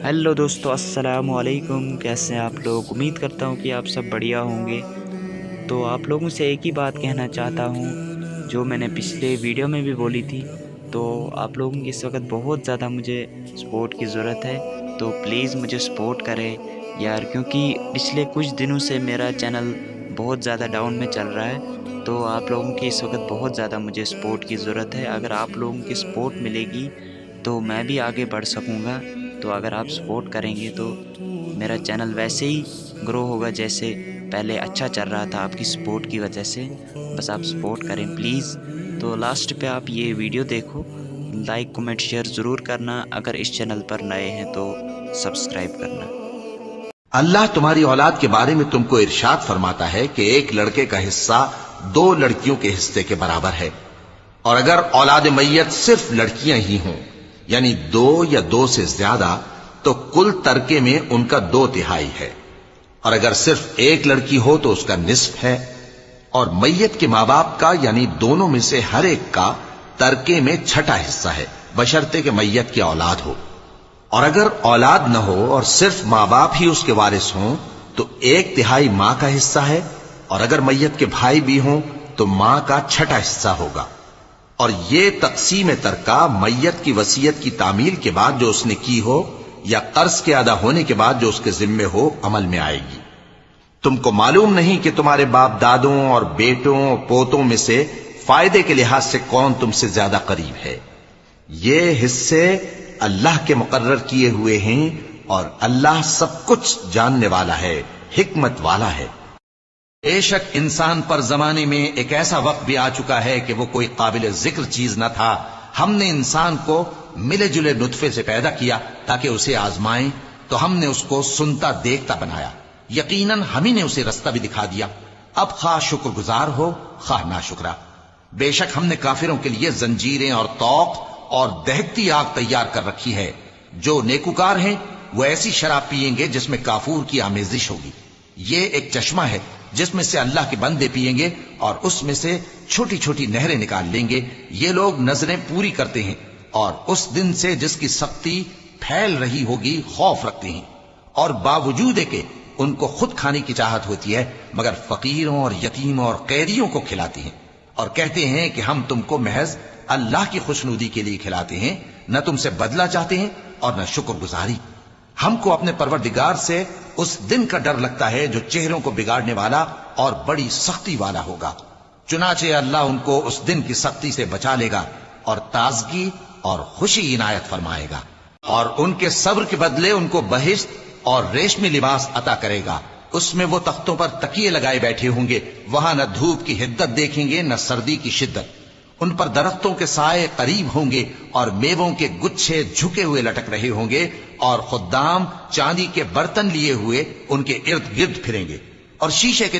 Hello दोस्तों, अस्सलाम वालेकुम। कैसे हैं आप लोग? उम्मीद करता हूँ कि आप सब बढ़िया होंगे। तो आप लोगों से एक ही बात कहना चाहता हूँ, जो मैंने पिछले वीडियो में भी बोली थी। तो आप लोगों की इस वक्त बहुत ज़्यादा मुझे सपोर्ट की ज़रूरत है। तो प्लीज़ मुझे सपोर्ट करें यार, क्योंकि पिछले कुछ दिनों से मेरा चैनल बहुत ज़्यादा डाउन में चल रहा है। तो आप लोगों की इस वक्त बहुत ज़्यादा मुझे सपोर्ट की ज़रूरत है। अगर आप लोगों की सपोर्ट मिलेगी तो मैं भी आगे बढ़ सकूँगा। तो अगर आप सपोर्ट करेंगे तो मेरा चैनल वैसे ही ग्रो होगा जैसे पहले अच्छा चल रहा था, आपकी सपोर्ट की वजह से। बस आप सपोर्ट करें प्लीज़। तो लास्ट पे आप ये वीडियो देखो, लाइक कमेंट शेयर ज़रूर करना। अगर इस चैनल पर नए हैं तो सब्सक्राइब करना। अल्लाह तुम्हारी औलाद के बारे में तुमको इरशाद फरमाता है कि एक लड़के का हिस्सा दो लड़कियों के हिस्से के बराबर है, और अगर औलाद मैयत सिर्फ लड़कियां ही हों, यानी दो या दो से ज्यादा, तो कुल तरके में उनका 2/3 है। और अगर सिर्फ एक लड़की हो तो उसका निस्फ है। और मैयत के मां बाप का यानी दोनों में से हर एक का तरके में 6ठा हिस्सा है, बशर्ते कि मैयत की औलाद हो। और अगर औलाद न हो और सिर्फ मां बाप ही उसके वारिस हों तो 1/3 मां का हिस्सा है। और अगर मैयत के भाई भी हों तो मां का 6ठा हिस्सा होगा। और ये तकसीम तरका मैयत की वसीयत की तामील के बाद जो उसने की हो या कर्ज के अदा होने के बाद जो उसके जिम्मे हो अमल में आएगी। तुमको मालूम नहीं कि तुम्हारे बाप दादों और बेटों और पोतों में से फायदे के लिहाज से कौन तुमसे ज्यादा करीब है। ये हिस्से अल्लाह के मुकर्रर किए हुए हैं, और अल्लाह सब कुछ जानने वाला है, हिकमत वाला है। बेशक इंसान पर जमाने में एक ऐसा वक्त भी आ चुका है कि वो कोई काबिल जिक्र चीज न था। हमने इंसान को मिले जुले नुतफे से पैदा किया ताकि उसे आजमाएं, तो हमने उसको सुनता देखता बनाया। यकीनन हम ही ने उसे रास्ता भी दिखा दिया। अब खा शुक्रगुजार हो खा नाशुक्रा। बेशक हमने काफिरों के लिए जंजीरें और तौक और दहकती आग तैयार कर रखी है। जो नेकुकार हैं वो ऐसी शराब पिएंगे जिसमें काफूर की आमेजिश होगी। ये एक चश्मा है जिसमें से अल्लाह के बंदे पिएंगे और उसमें से छोटी छोटी नहरें निकाल लेंगे। ये लोग नजरें पूरी करते हैं और उस दिन से जिसकी सख्ती फैल रही होगी खौफ रखते हैं, और बावजूद के उनको खुद खाने की चाहत होती है, मगर फकीरों और यतीमों और कैदियों को खिलाते हैं। और कहते हैं कि हम तुमको महज अल्लाह की खुशनुदी के लिए खिलाते हैं, न तुमसे बदला चाहते हैं और न शुक्रगुजारी। हमको अपने परवरदिगार से उस दिन का डर लगता है जो चेहरों को बिगाड़ने वाला और बड़ी सख्ती वाला होगा। चुनाचे अल्लाह उनको उस दिन की सख्ती से बचा लेगा और ताजगी और खुशी इनायत फरमाएगा, और उनके सब्र के बदले उनको बहिश्त और रेशमी लिबास अता करेगा। उसमें वो तख्तों पर तकिए लगाए बैठे होंगे। वहां न धूप की हिद्दत देखेंगे न सर्दी की शिद्दत। उन पर दरख्तों के साए करीब होंगे और मेवों के गुच्छे झुके हुए लटक रहे होंगे, और खुद्दाम चांदी के बर्तन लिए हुए उनके इर्द गिर्द फिरेंगे, और शीशे के